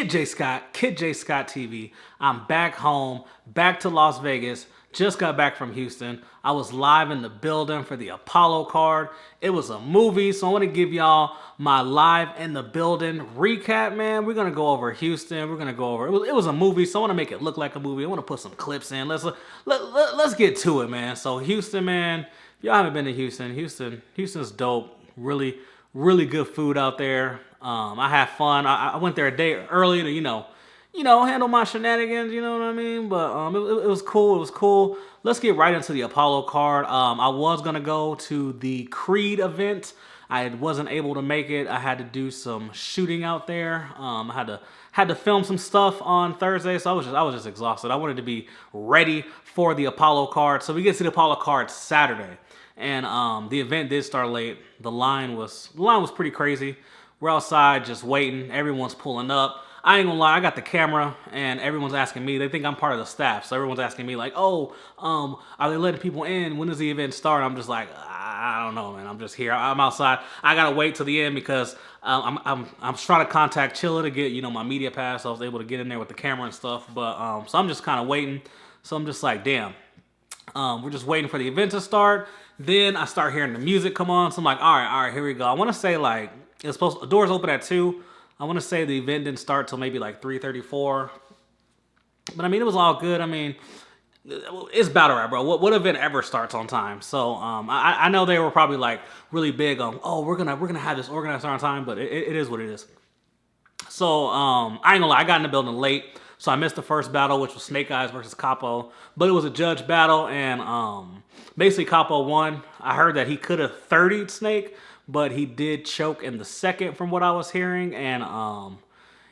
Kid J Scott TV. I'm back home, back to Las Vegas. Just got back from Houston. I was live in the building for the Apollo card. It was a movie, so I want to give y'all my live in the building recap, man. We're gonna go over Houston. We're gonna go over. It was a movie, so I want to make it look like a movie. I want to put some clips in. Let's get to it, man. So Houston, man. If y'all haven't been to Houston's dope. Really good food out there. I had fun. I went there a day early to handle my shenanigans. You know what I mean? But it was cool. It was cool. Let's get right into the Apollo card. I was gonna go to the Creed event. I wasn't able to make it. I had to do some shooting out there. I had to film some stuff on Thursday, so I was just exhausted. I wanted to be ready for the Apollo card. So we get to the Apollo card Saturday. And the event did start late. The line was pretty crazy. We're outside just waiting. Everyone's pulling up. I ain't gonna lie, I got the camera and everyone's asking me. They think I'm part of the staff, so everyone's asking me like, "Oh, are they letting people in? When does the event start?" I'm just like, I don't know, man. I'm just here. I'm outside. I gotta wait till the end because I'm trying to contact Chilla to get my media pass. So I was able to get in there with the camera and stuff. But so I'm just kind of waiting. So I'm just like, damn. We're just waiting for the event to start. Then I start hearing the music come on. So I'm like, all right, here we go. I want to say like the doors open at 2. I want to say the event didn't start till maybe like 3:34. But I mean, it was all good. I mean, it's battle rap, bro. What event ever starts on time? So I know they were probably like really big on, oh, we're gonna have this organized on time, but it is what it is. So I ain't gonna lie, I got in the building late. So I missed the first battle, which was Snake Eyes versus Capo. But it was a judge battle, and basically Capo won. I heard that he could have 30'd Snake, but he did choke in the second from what I was hearing. And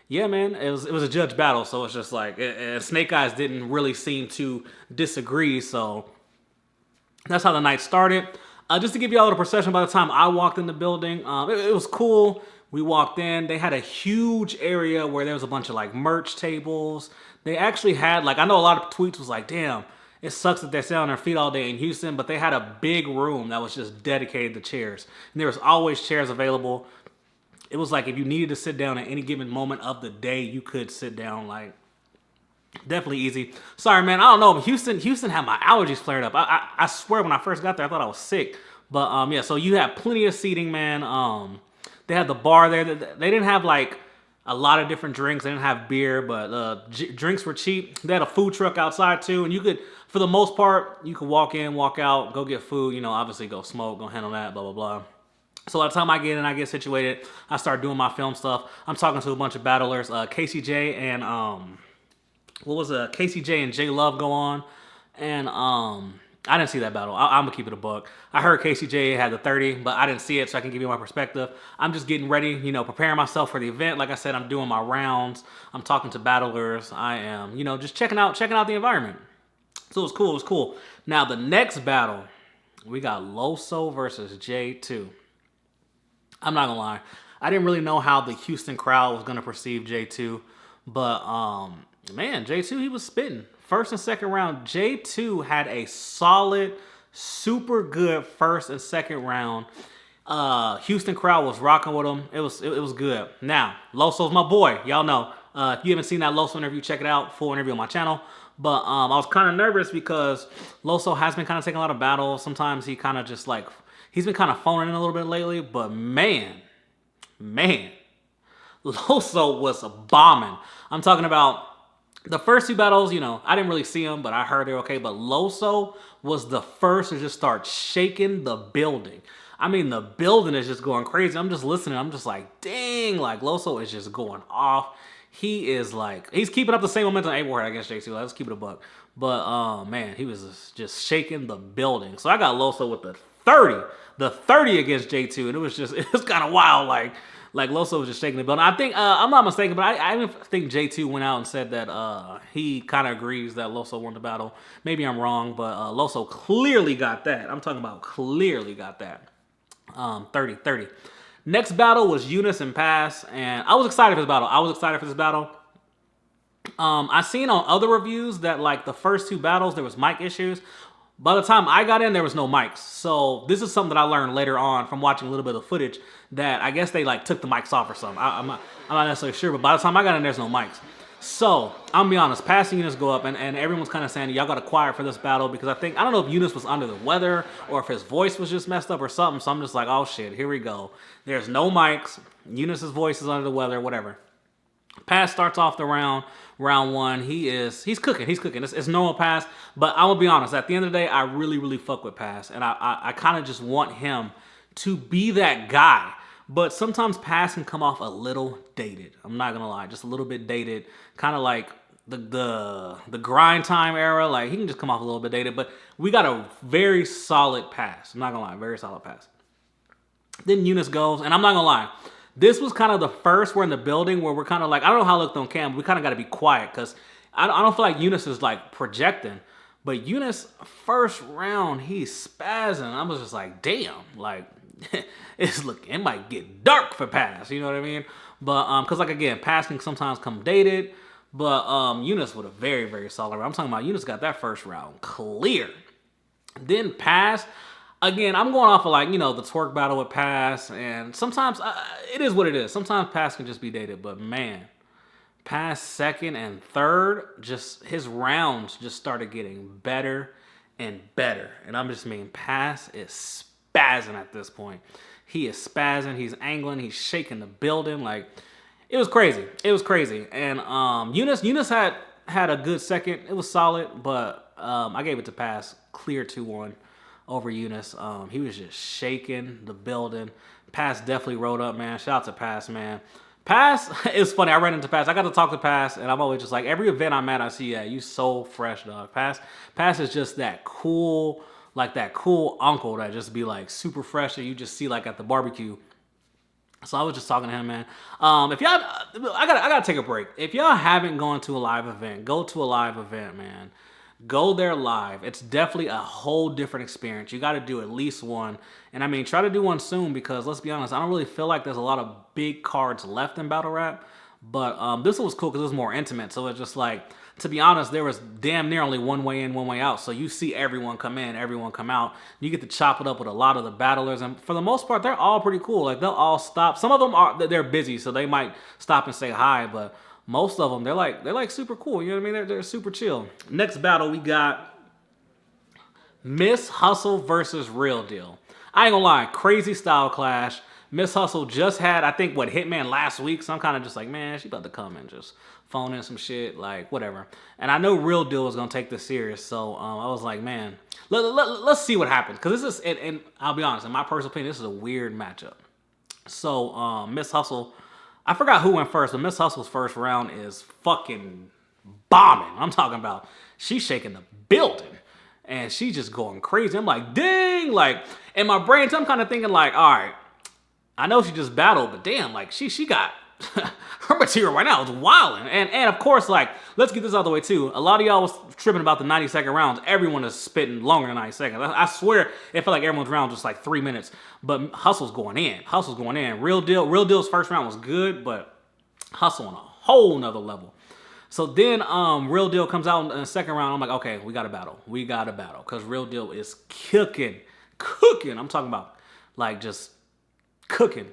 yeah, man, it was a judge battle. So it's just like, Snake Eyes didn't really seem to disagree. So that's how the night started. Just to give you all a perception, by the time I walked in the building, it was cool. We walked in, they had a huge area where there was a bunch of like merch tables. They actually had I know a lot of tweets was like, damn, it sucks that they sit on their feet all day in Houston, but they had a big room that was just dedicated to chairs. And there was always chairs available. It was like if you needed to sit down at any given moment of the day, you could sit down, like definitely easy. Sorry, man, I don't know, but Houston had my allergies flared up. I swear when I first got there, I thought I was sick. But yeah, so you had plenty of seating, man. They had the bar there. They didn't have like a lot of different drinks. They didn't have beer, but drinks were cheap. They had a food truck outside too, and you could, for the most part, you could walk in, walk out, go get food. Obviously go smoke, go handle that, blah blah blah. So by the time I get in, I get situated. I start doing my film stuff. I'm talking to a bunch of battlers. KCJ and KCJ and J Love go on, and I didn't see that battle. I'm gonna keep it a buck. I heard KCJ had the 30, but I didn't see it, so I can give you my perspective. I'm just getting ready, preparing myself for the event. Like I said, I'm doing my rounds. I'm talking to battlers. I am, just checking out the environment. So it was cool. It was cool. Now the next battle, we got Loso versus J2. I'm not gonna lie, I didn't really know how the Houston crowd was gonna perceive J2, but man, J2, he was spitting. First and second round, J2 had a solid, super good first and second round. Houston crowd was rocking with him. It was good. Now, Loso's my boy. Y'all know. If you haven't seen that Loso interview, check it out. Full interview on my channel. But I was kind of nervous because Loso has been kind of taking a lot of battles. Sometimes he kind of just like, he's been kind of phoning in a little bit lately. But man, Loso was bombing. I'm talking about the first 2 battles, I didn't really see them, but I heard they're okay. But Loso was the first to just start shaking the building. I mean, the building is just going crazy. I'm just listening. I'm just like, dang, like Loso is just going off. He is like, he's keeping up the same momentum Abel had against J2. Let's keep it a buck. But man, he was just shaking the building. So I got Loso with the 30 against J2, and it was kind of wild. Like Loso was just shaking the building. I think I'm not mistaken, but I even think J2 went out and said that he kind of agrees that Loso won the battle. Maybe I'm wrong, but Loso clearly got that. I'm talking about clearly got that. 30. Next battle was Eunice and Pass, and I was excited for this battle. I seen on other reviews that like the first 2 battles there was mic issues. By the time I got in, there was no mics. So this is something that I learned later on from watching a little bit of footage that I guess they like took the mics off or something. I'm not necessarily sure, but by the time I got in, there's no mics. So I'm gonna be honest, passing units go up, and everyone's kind of saying y'all got to quiet for this battle because I don't know if Eunice was under the weather or if his voice was just messed up or something. So I'm just like, oh shit, here we go. There's no mics. Eunice's voice is under the weather, whatever. Pass starts off the round one. He's cooking. It's normal Pass, but I'm gonna be honest. At the end of the day, I really fuck with Pass, and I kind of just want him to be that guy. But sometimes Pass can come off a little dated. I'm not gonna lie, just a little bit dated, kind of like the grind time era. Like he can just come off a little bit dated. But we got a very solid Pass. I'm not gonna lie, very solid Pass. Then Eunice goes, and I'm not gonna lie. This was kind of the first we're in the building where we're kind of like, I don't know how it looked on cam, but we kind of got to be quiet because I don't feel like Eunice is like projecting. But Eunice, first round, he's spazzing. I was just like, damn, like, it might get dark for Pass, you know what I mean? But, because like, again, Pass can sometimes come dated, but Eunice with a very solid round. I'm talking about Eunice got that first round clear. Then Pass. Again, I'm going off of like, the twerk battle with Pass, and sometimes it is what it is. Sometimes Pass can just be dated, but man, Pass second and third, just his rounds just started getting better and better. And I'm just mean, Pass is spazzing at this point. He is spazzing, he's angling, he's shaking the building. Like, it was crazy. And Eunice had a good second. It was solid, but I gave it to Pass, clear 2-1. Over Eunice. He was just shaking the building. Pass definitely rode up, man. Shout out to Pass, man. Pass, it's funny. I ran into Pass. I got to talk to Pass, and I'm always just like, every event I'm at, I see, yeah, you so fresh, dog. Pass is just that cool, like that cool uncle that just be like super fresh that you just see like at the barbecue. So I was just talking to him, man. If y'all, I gotta take a break. If y'all haven't gone to a live event, go to a live event, man. Go there live. It's definitely a whole different experience. You got to do at least one. And I mean, try to do one soon because let's be honest, I don't really feel like there's a lot of big cards left in Battle Rap. But this one was cool because it was more intimate. So it's just like, to be honest, there was damn near only one way in, one way out. So you see everyone come in, everyone come out. You get to chop it up with a lot of the battlers. And for the most part, they're all pretty cool. Like, they'll all stop. Some of them they're busy, so they might stop and say hi. But most of them, they're like super cool. You know what I mean? They're super chill. Next battle, we got Miss Hustle versus Real Deal. I ain't gonna lie, crazy style clash. Miss Hustle just had, I think, Hitman last week. So I'm kind of just like, man, she about to come and just phone in some shit, like, whatever. And I know Real Deal was gonna take this serious. So I was like, man, let's see what happens. Because this is, and I'll be honest, in my personal opinion, this is a weird matchup. So Miss Hustle, I forgot who went first, but Miss Hustle's first round is fucking bombing. I'm talking about she's shaking the building. And she's just going crazy. I'm like, dang! Like, in my brain, I'm kind of thinking like, all right, I know she just battled, but damn, like, she got her material right now is wilding. And of course, like, let's get this out of the way too. A lot of y'all was tripping about the 90-second rounds. Everyone is spitting longer than 90 seconds. I swear, it felt like everyone's round was just like 3 minutes. But Hustle's going in. Real Deal's first round was good, but Hustle on a whole nother level. So then Real Deal comes out in the second round. I'm like, okay, we got to battle. Because Real Deal is cooking. I'm talking about, like, just cooking.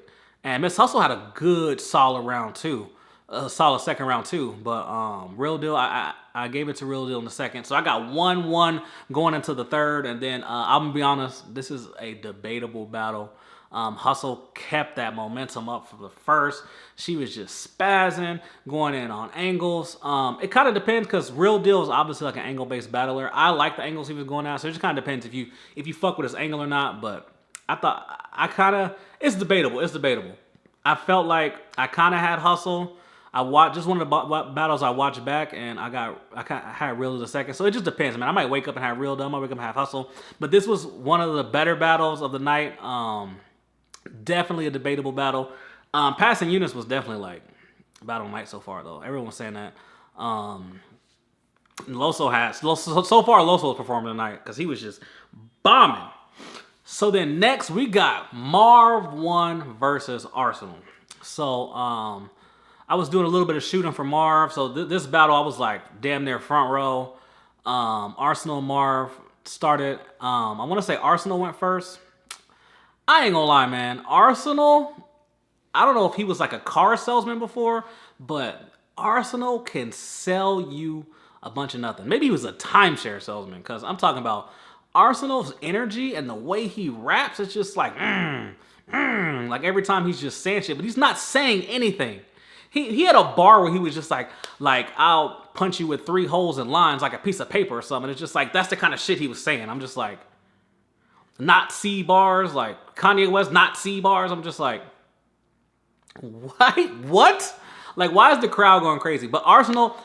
And Miss Hustle had a good, solid round, too. A solid second round, too. But Real Deal, I gave it to Real Deal in the second. So I got 1-1 going into the third. And then I'm going to be honest, this is a debatable battle. Hustle kept that momentum up for the first. She was just spazzing, going in on angles. It kind of depends because Real Deal is obviously like an angle-based battler. I like the angles he was going at, so it just kind of depends if you fuck with his angle or not. But I thought it's debatable. I felt like I kind of had Hustle. I watched just one of the battles I watched back, and I had Real Deal the second. So it just depends, man. I might wake up and have Real Deal. I might wake up and have Hustle. But this was one of the better battles of the night. Definitely a debatable battle. Passing Eunice was definitely like battle of the night so far, though. Everyone was saying that. So far Loso was performing tonight because he was just bombing. So then next we got Marv 1 versus Arsenal. So I was doing a little bit of shooting for Marv. So this battle I was like damn near front row. Arsenal and Marv, started. I want to say Arsenal went first. I ain't gonna lie, man. Arsenal, I don't know if he was like a car salesman before, but Arsenal can sell you a bunch of nothing. Maybe he was a timeshare salesman, because I'm talking about Arsenal's energy and the way he raps. It's just like, like every time he's just saying shit, but he's not saying anything. He had a bar where he was just like I'll punch you with 3 holes in lines like a piece of paper or something. It's just like, that's the kind of shit he was saying. I'm just like, not C bars, like Kanye West, not C bars. I'm just like, what? Like, why is the crowd going crazy? But Arsenal,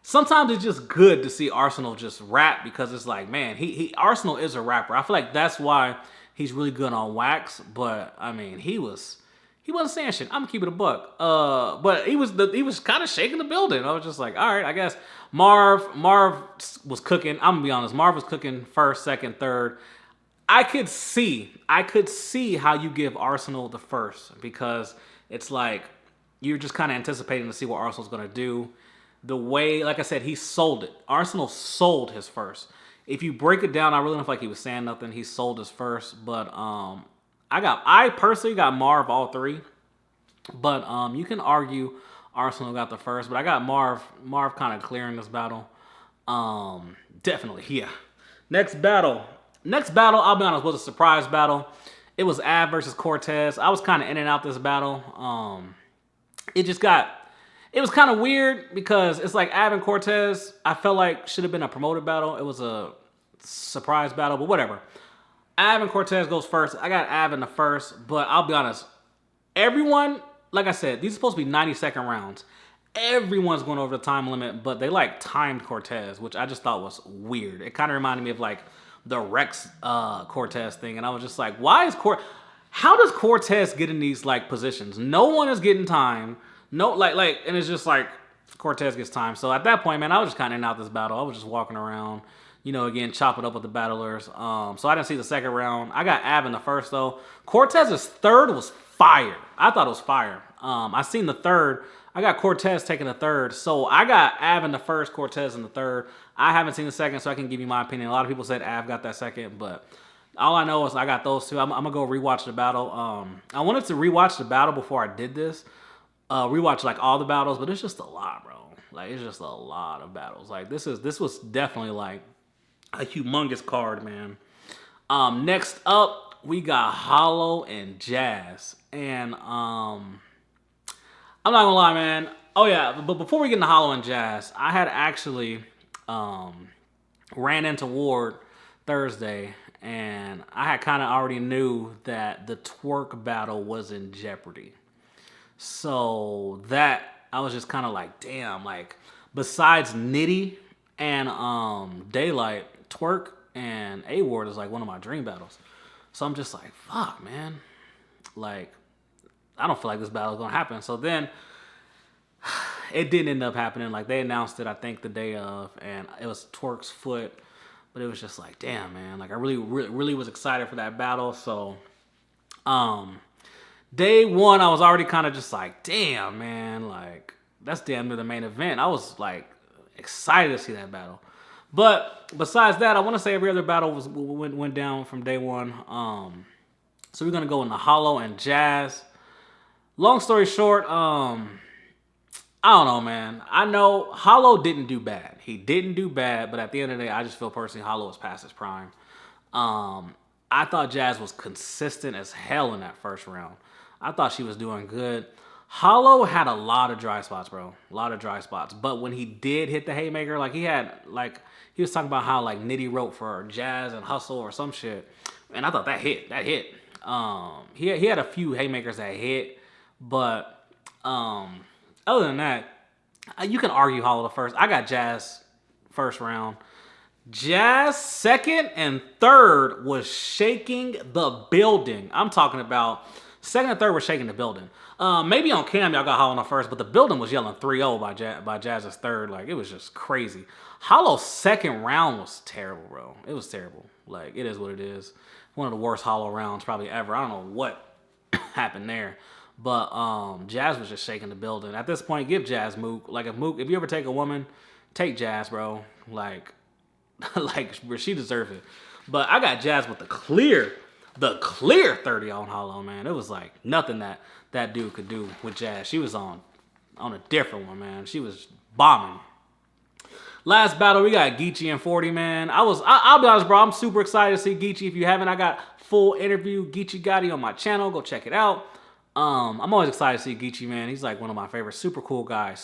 sometimes it's just good to see Arsenal just rap, because it's like, man, Arsenal is a rapper. I feel like that's why he's really good on wax. But I mean, he wasn't saying shit. I'm gonna keep it a buck. But he was kind of shaking the building. I was just like, all right, I guess Marv was cooking. I'm gonna be honest, Marv was cooking first, second, third. I could see how you give Arsenal the first, because it's like you're just kind of anticipating to see what Arsenal's gonna do. The way, like I said, he sold it. Arsenal sold his first. If you break it down, I really don't feel like he was saying nothing. He sold his first, but I personally got Marv all 3, but you can argue Arsenal got the first, but I got Marv kind of clearing this battle. Definitely, yeah. Next battle, I'll be honest, was a surprise battle. It was Av versus Cortez. I was kind of in and out this battle. It was kind of weird, because it's like Av and Cortez, I felt like should have been a promoted battle. It was a surprise battle, but whatever. Av and Cortez goes first. I got Av in the first, but I'll be honest. Everyone, like I said, these are supposed to be 90-second rounds. Everyone's going over the time limit, but they like timed Cortez, which I just thought was weird. It kind of reminded me of like the Rex Cortez thing, and I was just like, how does Cortez get in these like positions? No one is getting time. No, and it's just like Cortez gets time. So at that point, man, I was just kind of in and out this battle. I was just walking around, again, chopping up with the battlers. So I didn't see the second round. I got Av in the first, though. Cortez's third was fire. I thought it was fire. I seen the third. I got Cortez taking the third. So I got Av in the first, Cortez in the third. I haven't seen the second, so I can give you my opinion. A lot of people said Av got that second, but all I know is I got those 2. I'm going to go rewatch the battle. I wanted to rewatch the battle before I did this. Rewatch like all the battles, but it's just a lot, bro. Like, it's just a lot of battles. Like, this was definitely like a humongous card, man. Next up, we got Hollow and Jazz. And I'm not gonna lie, man. Oh yeah, but before we get into Hollow and Jazz, I had actually ran into Ward Thursday, and I had kind of already knew that the twerk battle was in jeopardy. So that, I was just kind of like, damn, like, besides Nitty and Daylyt, twerk and A-Ward is like one of my dream battles. So I'm just like, fuck, man. Like, I don't feel like this battle is going to happen. So then it didn't end up happening. Like, they announced it, I think, the day of, and it was twerk's foot. But it was just like, damn, man. Like, I really was excited for that battle. So, day 1, I was already kind of just like, damn, man. Like, that's damn near the main event. I was, like, excited to see that battle. But besides that, I want to say every other battle went down from day 1. So we're going to go into Hollow and Jazz. Long story short, I don't know, man. I know Hollow didn't do bad. He didn't do bad, but at the end of the day, I just feel personally Hollow was past his prime. I thought Jazz was consistent as hell in that first round. I thought she was doing good. Hollow had a lot of dry spots, bro. A lot of dry spots. But when he did hit the haymaker, like he was talking about how like Nitty wrote for Jazz and Hustle or some shit. And I thought that hit. He had a few haymakers that hit, but other than that, you can argue Hollow the first. I got Jazz first round. Jazz second and third was shaking the building. I'm talking about second and third were shaking the building. Maybe on cam y'all got Hollow on first, but the building was yelling 3-0 by Jazz's third. Like, it was just crazy. Hollow's second round was terrible, bro. It was terrible. Like, it is what it is. One of the worst Hollow rounds probably ever. I don't know what happened there. But Jazz was just shaking the building. At this point, give Jazz Mook. Like, if you ever take a woman, take Jazz, bro. Like, like, she deserves it. But I got jazzed with the clear 30 on Hollow, man. It was like nothing that dude could do with jazz. She was on a different one, man. She was bombing. Last battle, we got Geechee and 40, man. I'll be honest, bro. I'm super excited to see Geechee. If you haven't, I got full interview Geechee Gotti on my channel. Go check it out. I'm always excited to see Geechee, man. He's like one of my favorites. Super cool guy.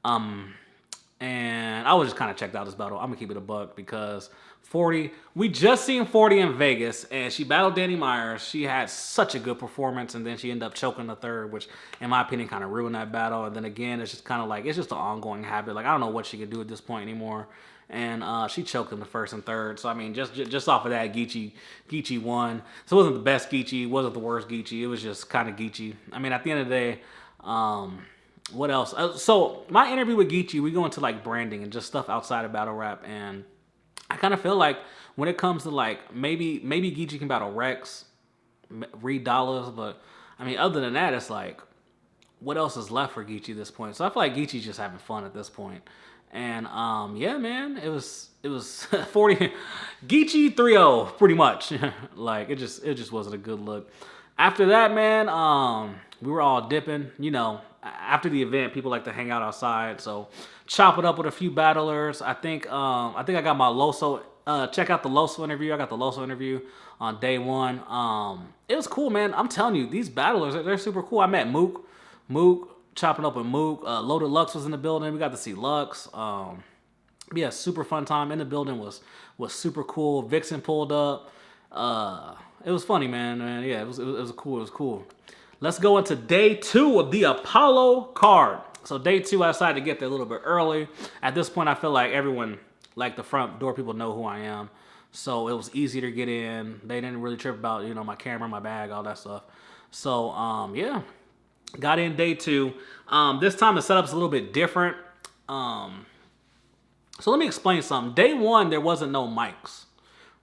And I was just kind of checked out this battle. I'm gonna keep it a buck because 40, we just seen 40 in Vegas, and she battled Danny Myers. She had such a good performance, and then she ended up choking the third, which, in my opinion, kind of ruined that battle. And then again, it's just kind of like, it's just an ongoing habit. Like, I don't know what she could do at this point anymore. And she choked him the first and third. So, I mean, just off of that, Geechee won. So, it wasn't the best Geechee. It wasn't the worst Geechee. It was just kind of Geechee. I mean, at the end of the day, what else? So, my interview with Geechee, we go into, like, branding and just stuff outside of battle rap. And I kind of feel like when it comes to, like, maybe Geechee can battle Rex, Reed Dollars. But, I mean, other than that, it's like, what else is left for Geechee at this point? So, I feel like Geechee's just having fun at this point. And yeah, man, it was 40 Geechee 3-0 pretty much. Like it just wasn't a good look. After that, man, we were all dipping. You know, after the event, people like to hang out outside, so chop it up with a few battlers. I think I got my Loso. Check out the Loso interview. I got the Loso interview on day one. It was cool, man. I'm telling you, these battlers, they're super cool. I met Mook. Chopping up with Mook. Loaded Lux was in the building. We got to see Lux. Yeah, super fun time in the building was super cool. Vixen pulled up. It was funny, man. Yeah, it was cool. Let's go into day 2 of the Apollo card. So day 2, I decided to get there a little bit early. At this point, I feel like everyone, like the front door people, know who I am. So it was easy to get in. They didn't really trip about, you know, my camera, my bag, all that stuff. So yeah. Got in day 2. This time the setup's a little bit different. So let me explain something. Day 1, there wasn't no mics,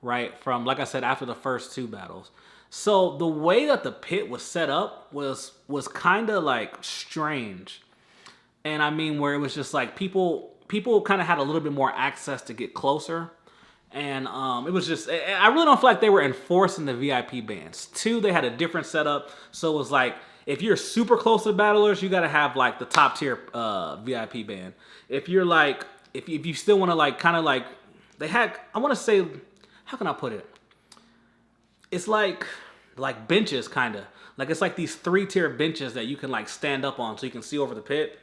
right? From, like I said, after the first 2 battles. So the way that the pit was set up was kind of like strange. And I mean, where it was just like people kind of had a little bit more access to get closer. And it was just, I really don't feel like they were enforcing the VIP bands. 2, they had a different setup. So it was like, if you're super close to battlers, you got to have like the top tier VIP band. If you're like, if you still want to like kind of like, they had, I want to say, how can I put it? It's like benches kind of. Like it's like these 3-tier benches that you can like stand up on so you can see over the pit.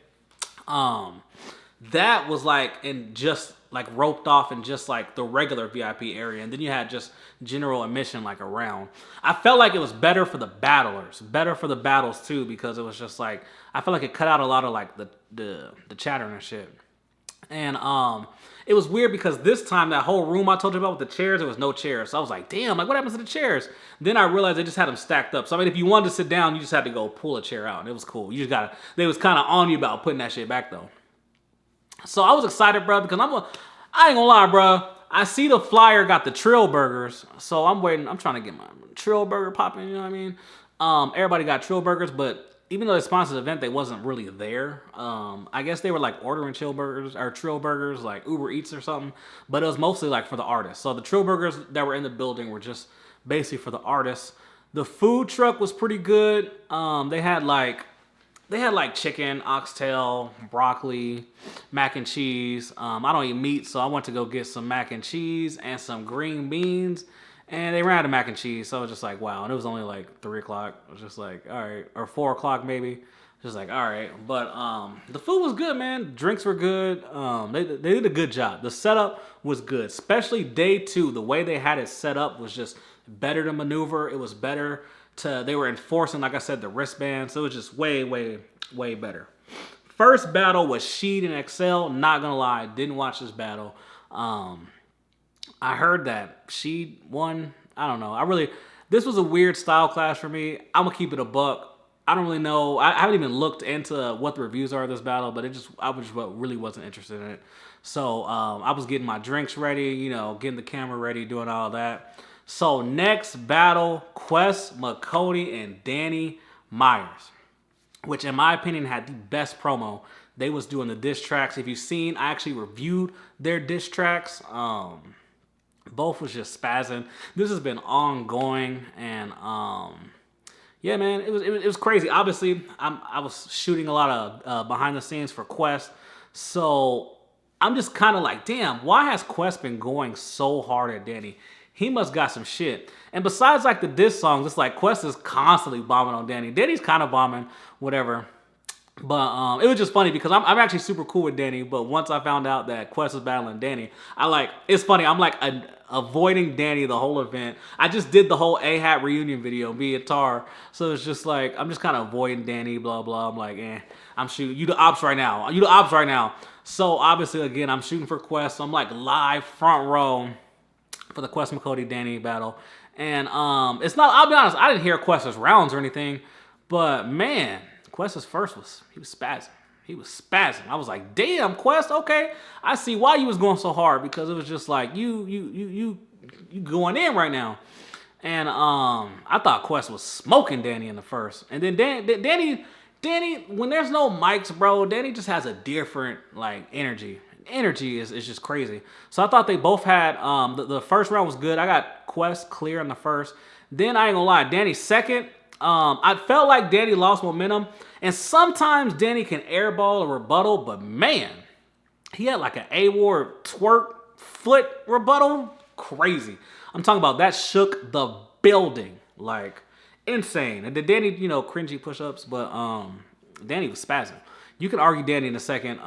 That was like in just like roped off in just like the regular VIP area, and then you had just general admission like around. I felt like it was better for the battlers, better for the battles too, because it was just like I felt like it cut out a lot of like the chattering and shit. And it was weird because this time that whole room I told you about with the chairs, there was no chairs. So I was like, damn, like what happens to the chairs? Then I realized they just had them stacked up. So I mean, if you wanted to sit down, you just had to go pull a chair out, and it was cool. You just gotta. They was kind of on you about putting that shit back though. So I was excited, bro, because I ain't gonna lie, bro. I see the flyer got the Trill Burgers, so I'm waiting. I'm trying to get my Trill Burger popping, you know what I mean? Everybody got Trill Burgers, but even though they sponsored the event, they wasn't really there. I guess they were like ordering Trill Burgers, like Uber Eats or something, but it was mostly like for the artists. So the Trill Burgers that were in the building were just basically for the artists. The food truck was pretty good. They had like chicken, oxtail, broccoli, mac and cheese. I don't eat meat, so I went to go get some mac and cheese and some green beans. And they ran out of mac and cheese, so I was just like, wow. And it was only like 3 o'clock. I was just like, all right. Or 4 o'clock maybe. Just like, all right. But the food was good, man. Drinks were good. They did a good job. The setup was good. Especially day 2. The way they had it set up was just better to maneuver. It was better to, they were enforcing, like I said, the wristband. So it was just way, way, way better. First battle was Sheed and Excel. Not gonna lie, didn't watch this battle. I heard that Sheed won. I don't know. This was a weird style clash for me. I'm gonna keep it a buck. I don't really know. I haven't even looked into what the reviews are of this battle, but I really wasn't interested in it. So I was getting my drinks ready, you know, getting the camera ready, doing all that. So next battle, Quest, McCody, and Danny Myers, which in my opinion had the best promo. They was doing the diss tracks. If you've seen, I actually reviewed their diss tracks. Both was just spazzing. This has been ongoing, and yeah, man, it was crazy. Obviously, I was shooting a lot of behind the scenes for Quest, so I'm just kind of like, damn, why has Quest been going so hard at Danny? He must got some shit. And besides like the diss songs, it's like Quest is constantly bombing on Danny. Danny's kind of bombing, whatever. But it was just funny because I'm actually super cool with Danny. But once I found out that Quest was battling Danny, it's funny. I'm like avoiding Danny the whole event. I just did the whole A-Hat reunion video, me and Tar. So it's just like, I'm just kind of avoiding Danny, blah, blah. I'm like, I'm shooting. You the ops right now. You the ops right now. So obviously, again, I'm shooting for Quest. So I'm like live front row for the Quest McCody Danny battle. And it's not, I'll be honest, I didn't hear Quest's rounds or anything. But man, Quest's first he was spazzing. He was spazzing. I was like, damn, Quest, okay. I see why you was going so hard, because it was just like you going in right now. And I thought Quest was smoking Danny in the first. And then Danny, when there's no mics, bro, Danny just has a different like energy. Energy is just crazy. So I thought they both had the first round was good. I got Quest clear in the first. Then I ain't gonna lie, Danny's second. I felt like Danny lost momentum, and sometimes Danny can airball a rebuttal, but man, he had like an A-War twerk foot rebuttal. Crazy. I'm talking about that shook the building, like insane. And then Danny, cringy push-ups, but Danny was spazzing. You can argue Danny in the second.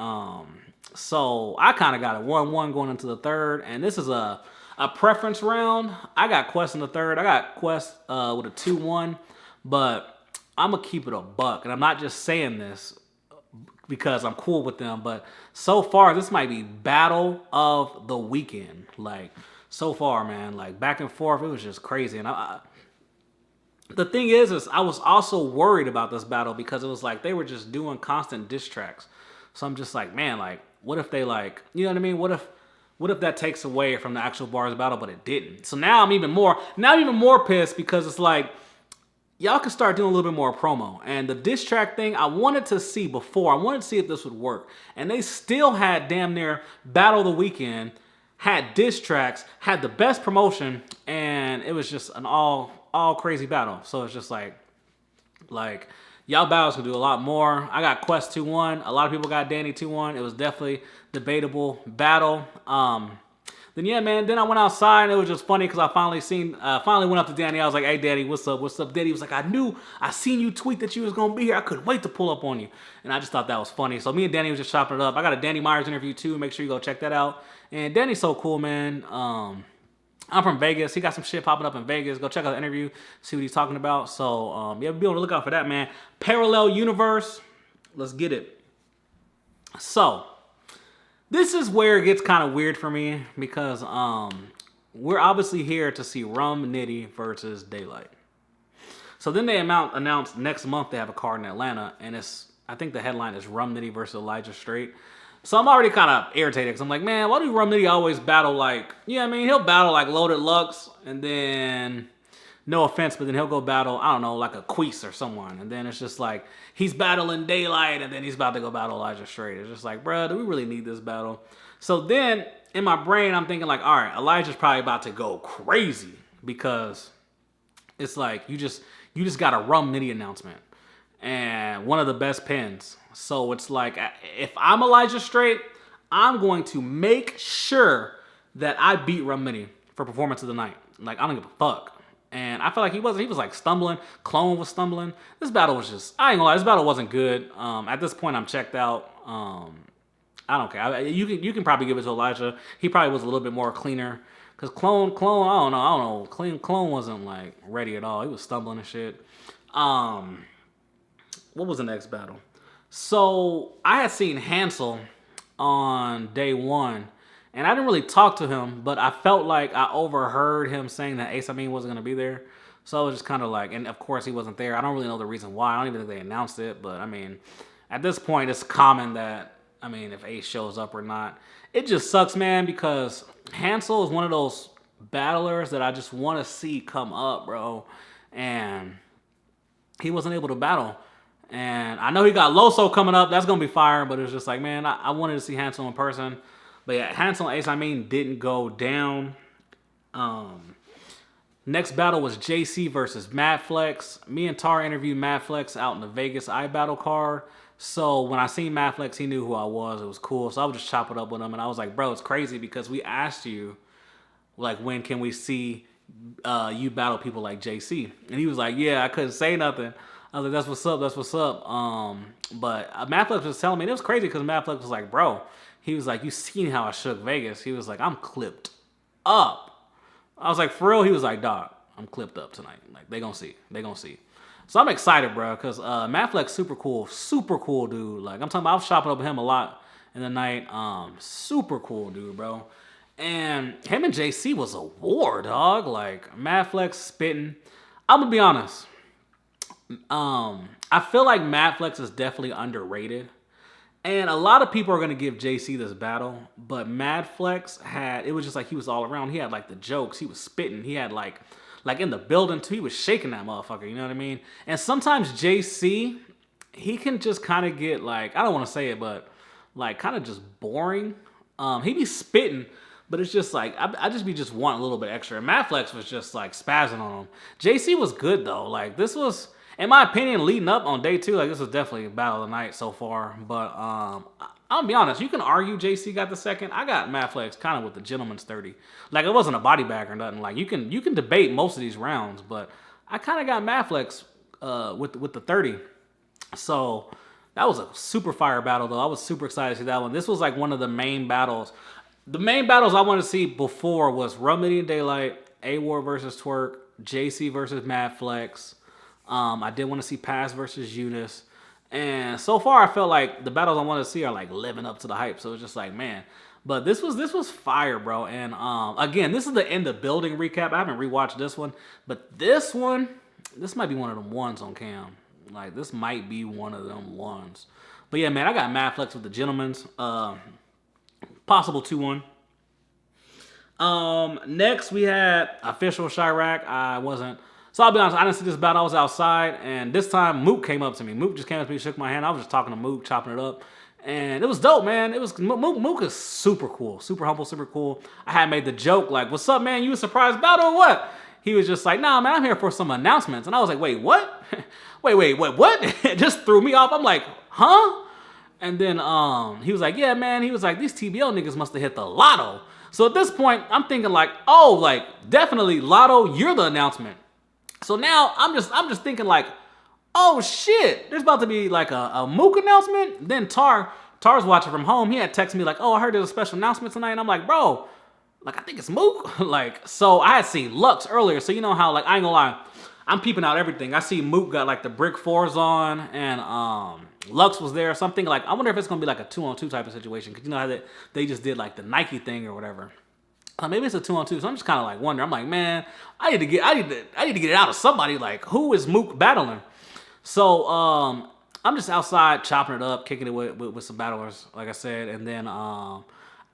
So I kind of got a 1-1 going into the third, and this is a preference round. I got Quest in the third. I got Quest with a 2-1. But I'm going to keep it a buck. And I'm not just saying this because I'm cool with them. But so far, this might be battle of the weekend. Like, so far, man. Like, back and forth, it was just crazy. And the thing is I was also worried about this battle because it was like they were just doing constant diss tracks. So I'm just like, man, like, what if they like, you know what I mean? What if that takes away from the actual bars battle, but it didn't? So now I'm even more pissed because it's like, y'all can start doing a little bit more promo. And the diss track thing, I wanted to see before. I wanted to see if this would work. And they still had damn near Battle of the Weekend, had diss tracks, had the best promotion, and it was just an all crazy battle. So it's just like y'all battles can do a lot more. I got Quest 2-1. A lot of people got Danny 2-1. It was definitely debatable battle. Then yeah, man. Then I went outside, and it was just funny because I finally went up to Danny. I was like, "Hey, Danny, what's up? What's up?" Danny was like, I seen you tweet that you was gonna be here. I couldn't wait to pull up on you, and I just thought that was funny. So me and Danny was just chopping it up. I got a Danny Myers interview too. Make sure you go check that out. And Danny's so cool, man. I'm from Vegas. He got some shit popping up in Vegas. Go check out the interview, see what he's talking about. So yeah, be on the lookout for that, man. Parallel universe. Let's get it. So this is where it gets kind of weird for me because we're obviously here to see Rum Nitty versus Daylyt. So then they announced next month they have a card in Atlanta, and I think the headline is Rum Nitty versus Elijah Straight. So I'm already kind of irritated because I'm like, man, why do Rum Nitty always battle like, he'll battle like Loaded Lux, and then, no offense, but then he'll go battle, I don't know, like a Queese or someone. And then it's just like, he's battling Daylyt, and then he's about to go battle Elijah Straight. It's just like, bruh, do we really need this battle? So then, in my brain, I'm thinking like, all right, Elijah's probably about to go crazy because it's like, you just got a Rum Nitty announcement and one of the best pins. So it's like, if I'm Elijah Straight, I'm going to make sure that I beat Rum Nitty for performance of the night. Like, I don't give a fuck. And I feel like he was like stumbling. Clone was stumbling. This battle was just, I ain't gonna lie, this battle wasn't good. At this point, I'm checked out. I don't care. You can probably give it to Elijah. He probably was a little bit more cleaner. Because Clone, I don't know. Clone wasn't like ready at all. He was stumbling and shit. What was the next battle? So I had seen Hansel on day one, and I didn't really talk to him, but I felt like I overheard him saying that Ace Amin wasn't going to be there. So I was just kind of like, and of course he wasn't there. I don't really know the reason why. I don't even think they announced it, but I mean, at this point, it's common that, if Ace shows up or not. It just sucks, man, because Hansel is one of those battlers that I just want to see come up, bro. And he wasn't able to battle. And I know he got Loso coming up. That's going to be fire. But it's just like, man, I wanted to see Hansel in person. But yeah, Hansel and Ace, didn't go down. Next battle was JC versus Mad Flex. Me and Tar interviewed Mad Flex out in the Vegas iBattle card. So when I seen Mad Flex, he knew who I was. It was cool. So I was just chopping up with him, and I was like, bro, it's crazy because we asked you, like, when can we see you battle people like JC? And he was like, yeah, I couldn't say nothing. I was like, that's what's up, that's what's up. But Mad Flex was telling me, and it was crazy because Mad Flex was like, bro, he was like, you seen how I shook Vegas? He was like, I'm clipped up. I was like, for real? He was like, dog, I'm clipped up tonight. Like, they gonna see. They gonna see. So I'm excited, bro, because Mad Flex super cool dude. Like, I'm talking about, I was shopping up with him a lot in the night. Super cool dude, bro. And him and JC was a war, dog. Like, Mad Flex spitting. I'm gonna be honest. I feel like Mad Flex is definitely underrated. And a lot of people are going to give JC this battle, but Mad Flex it was just like he was all around. He had like the jokes, he was spitting, he had like in the building too, he was shaking that motherfucker, you know what I mean? And sometimes JC, he can just kind of get like, I don't want to say it, but like kind of just boring. He be spitting, but it's just like, I just be just wanting a little bit extra. And Mad Flex was just like spazzing on him. JC was good though. Like this was, in my opinion, leading up on day 2, like this was definitely a battle of the night so far. But I'll be honest, you can argue JC got the second. I got Mad Flex kind of with the gentleman's 30. Like it wasn't a body bag or nothing. Like you can debate most of these rounds, but I kind of got Mad Flex with the 30. So that was a super fire battle though. I was super excited to see that one. This was like one of the main battles. The main battles I wanted to see before was Rum Nitty and Daylyt, A-War versus Twerk, JC versus Mad Flex. I did want to see Pass versus Eunice. And so far, I felt like the battles I want to see are like living up to the hype. So it's just like, man. But this was fire, bro. And again, this is the end of building recap. I haven't rewatched this one. But this might be one of them ones on cam. Like, this might be one of them ones. But yeah, man, I got Mad Flex with the gentlemen's. Possible 2-1. Next, we had Official Chirac. So I'll be honest, I didn't see this battle. I was outside, and this time Mook came up to me. Mook just came up to me, shook my hand. I was just talking to Mook, chopping it up. And it was dope, man. It was Mook is super cool, super humble, super cool. I had made the joke, like, what's up, man? You a surprise battle or what? He was just like, nah, man, I'm here for some announcements. And I was like, wait, what? wait, what? It just threw me off. I'm like, huh? And then he was like, yeah, man. He was like, these TBL niggas must have hit the lotto. So at this point, I'm thinking like, oh, like, definitely lotto, you're the announcement. So now I'm just thinking like, oh shit, there's about to be like a Mook announcement. Then Tar's watching from home. He had texted me like, oh, I heard there's a special announcement tonight. And I'm like, bro, like I think it's Mook. Like, so I had seen Lux earlier. So you know how, like, I ain't gonna lie, I'm peeping out everything. I see Mook got like the brick 4s on, and Lux was there. So I'm thinking like, I wonder if it's gonna be like a 2-on-2 type of situation. Cause you know how they just did like the Nike thing or whatever. Maybe it's a 2-on-2, so I'm just kind of like wondering. I'm like, man, I need to get it out of somebody. Like, who is Mook battling? So I'm just outside chopping it up, kicking it with some battlers, like I said, and then I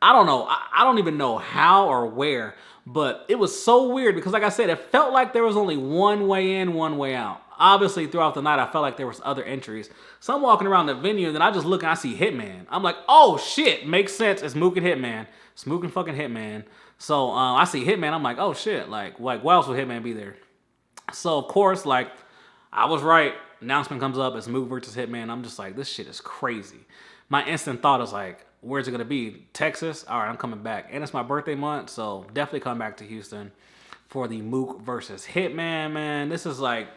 don't know, I don't even know how or where, but it was so weird because, like I said, it felt like there was only one way in, one way out. Obviously, throughout the night, I felt like there was other entries. So I'm walking around the venue, and then I just look and I see Hitman. I'm like, oh shit, makes sense. It's Mook and Hitman. It's Mook and fucking Hitman. So I see Hitman. I'm like, oh shit, like why else would Hitman be there? So of course, like, I was right. Announcement comes up. It's Mook versus Hitman. I'm just like, this shit is crazy. My instant thought is like, where's it gonna be? Texas? All right, I'm coming back, and it's my birthday month, so definitely coming back to Houston for the Mook versus Hitman. Man, this is like,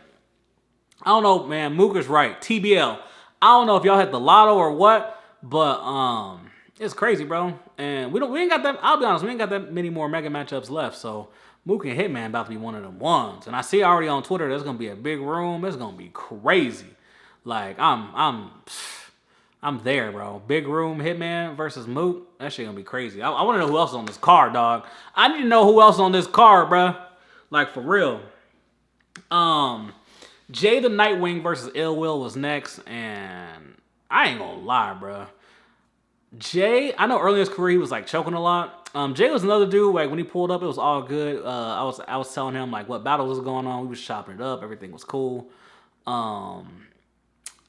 I don't know, man. Mook is right. TBL. I don't know if y'all hit the lotto or what, but it's crazy, bro. And we ain't got that. I'll be honest, we ain't got that many more mega matchups left. So Mook and Hitman about to be one of them ones. And I see already on Twitter there's gonna be a big room. It's gonna be crazy. Like I'm there, bro. Big room, Hitman versus Mook. That shit gonna be crazy. I want to know who else is on this card, dog. I need to know who else is on this card, bro. Like, for real. Jay the Nightwing versus Ill Will was next, and I ain't gonna lie, bro. Jay, I know early in his career he was like choking a lot. Jay was another dude, like when he pulled up, it was all good. I was telling him like what battles was going on. We was chopping it up, everything was cool. I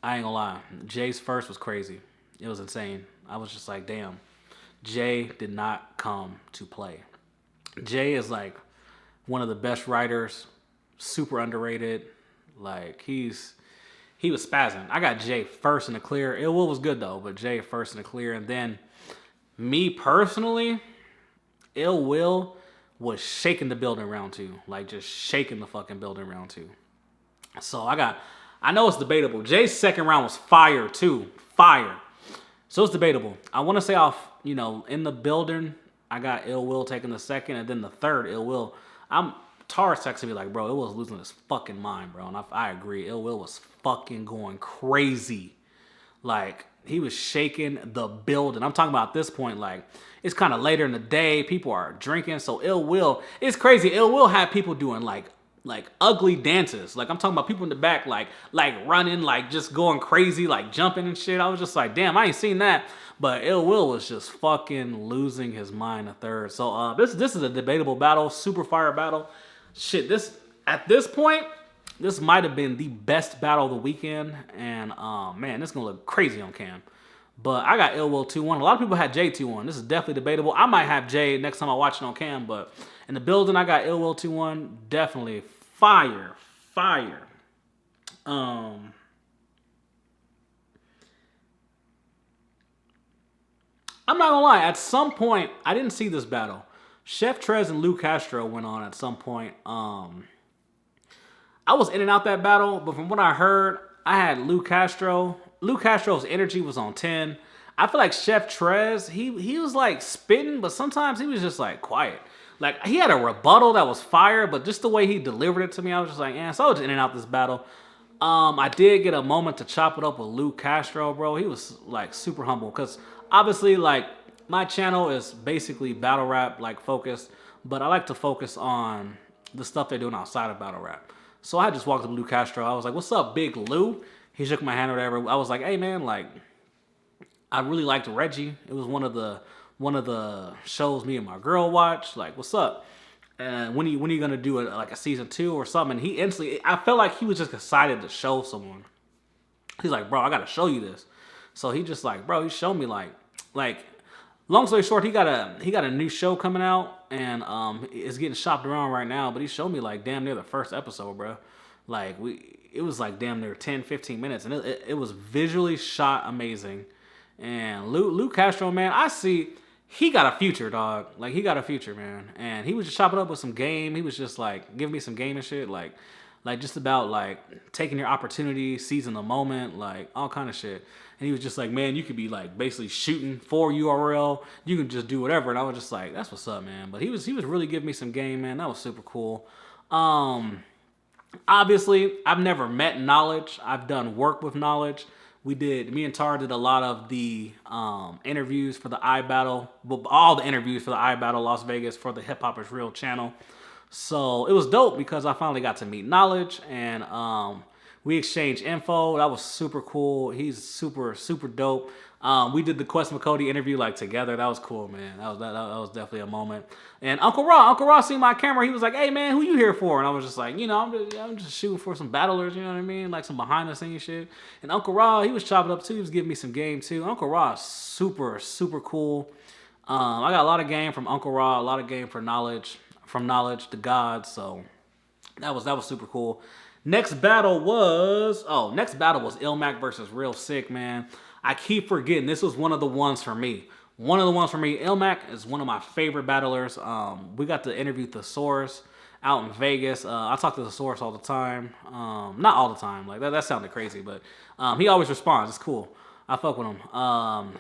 ain't gonna lie, Jay's first was crazy. It was insane. I was just like, damn, Jay did not come to play. Jay is like, one of the best writers, super underrated. Like he was spazzing. I got Jay first in the clear. Ill Will was good though, but Jay first in the clear. And then me personally, Ill Will was shaking the building round two. Like just shaking the fucking building round two. So I know it's debatable. Jay's second round was fire too. Fire. So it's debatable. I want to say in the building, I got Ill Will taking the second, and then the third, Ill Will. Taurus texted me like, bro, Ill Will's losing his fucking mind, bro. And I agree. Ill Will was fucking going crazy. Like, he was shaking the building. I'm talking about at this point, like, it's kind of later in the day. People are drinking. So Ill Will, it's crazy. Ill Will had people doing like ugly dances. Like, I'm talking about people in the back, like running, like just going crazy, like jumping and shit. I was just like, damn, I ain't seen that. But Ill Will was just fucking losing his mind a third. So this is a debatable battle, super fire battle. Shit, at this point, this might have been the best battle of the weekend. And man, this is gonna look crazy on cam. But I got Ill Will 2-1. A lot of people had Jay 2-1. This is definitely debatable. I might have Jay next time I watch it on cam, but in the building, I got Ill Will 2-1. Definitely fire. I'm not gonna lie. At some point, I didn't see this battle. Chef Trez and Lou Castro went on at some point. I was in and out that battle, but from what I heard, I had Lou Castro. Lou Castro's energy was on 10. I feel like Chef Trez, he was like spitting, but sometimes he was just like quiet. Like, he had a rebuttal that was fire, but just the way he delivered it to me, I was just like, so I was in and out this battle. I did get a moment to chop it up with Lou Castro, bro. He was like super humble, because obviously, like, my channel is basically battle rap like focused, but I like to focus on the stuff they're doing outside of battle rap. So I just walked up to Lou Castro. I was like, "What's up, Big Lou?" He shook my hand or whatever. I was like, "Hey man, like, I really liked Reggie. It was one of the shows me and my girl watched. Like, what's up? And when are you gonna do a season 2 or something?" And he instantly, I felt like he was just excited to show someone. He's like, "Bro, I gotta show you this." So he just like, bro, he showed me like. Long story short, he got a new show coming out, and it's getting shopped around right now. But he showed me like damn near the first episode, bro. Like it was like damn near 10, 15 minutes, and it was visually shot amazing. And Lou Castro, man, I see he got a future, dog. Like, he got a future, man. And he was just chopping up with some game. He was just like giving me some game and shit, like just about like taking your opportunity, seizing the moment, like all kind of shit. And he was just like, man, you could be like basically shooting for URL. You can just do whatever. And I was just like, that's what's up, man. But he was really giving me some game, man. That was super cool. Obviously, I've never met Knowledge. I've done work with Knowledge. Me and Tar did a lot of the interviews for the iBattle, all the interviews for the iBattle Las Vegas for the Hip Hop is Real channel. So it was dope because I finally got to meet Knowledge, and we exchanged info. That was super cool. He's super, super dope. We did the Quest McCody interview like together. That was cool, man. That was definitely a moment. And Uncle Raw seen my camera. He was like, "Hey, man, who you here for?" And I was just like, I'm just shooting for some battlers. You know what I mean? Like some behind the scenes shit. And Uncle Raw, he was chopping up too. He was giving me some game too. Uncle Raw is super, super cool. I got a lot of game from Uncle Raw. A lot of game from Knowledge to God. So that was super cool. Next battle was Ilmac versus Real Sick, man. I keep forgetting this was one of the ones for me. Ilmac is one of my favorite battlers. We got to interview Thesaurus out in Vegas. I talk to Thesaurus all the time. Not all the time. Like that sounded crazy, but he always responds. It's cool. I fuck with him.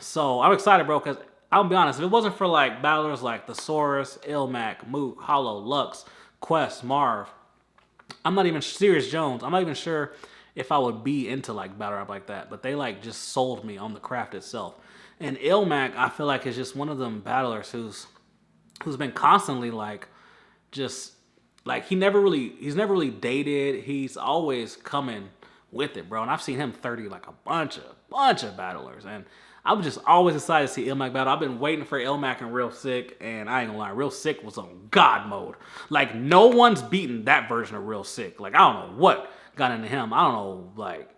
So I'm excited, bro, because I'll be honest, if it wasn't for like battlers like Thesaurus, Ilmac, Mook, Hollow, Lux, Quest, Marv, I'm not even Serious Jones. I'm not even sure if I would be into like battle rap like that. But they like just sold me on the craft itself. And Ilmac, I feel like is just one of them battlers who's been constantly like just like he's never really dated. He's always coming with it, bro. And I've seen him 30 like a bunch of battlers, and I'm just always excited to see Ilmac battle. I've been waiting for Ilmac and Real Sick, and I ain't gonna lie, Real Sick was on God mode. Like, no one's beaten that version of Real Sick. Like, I don't know what got into him. I don't know, like,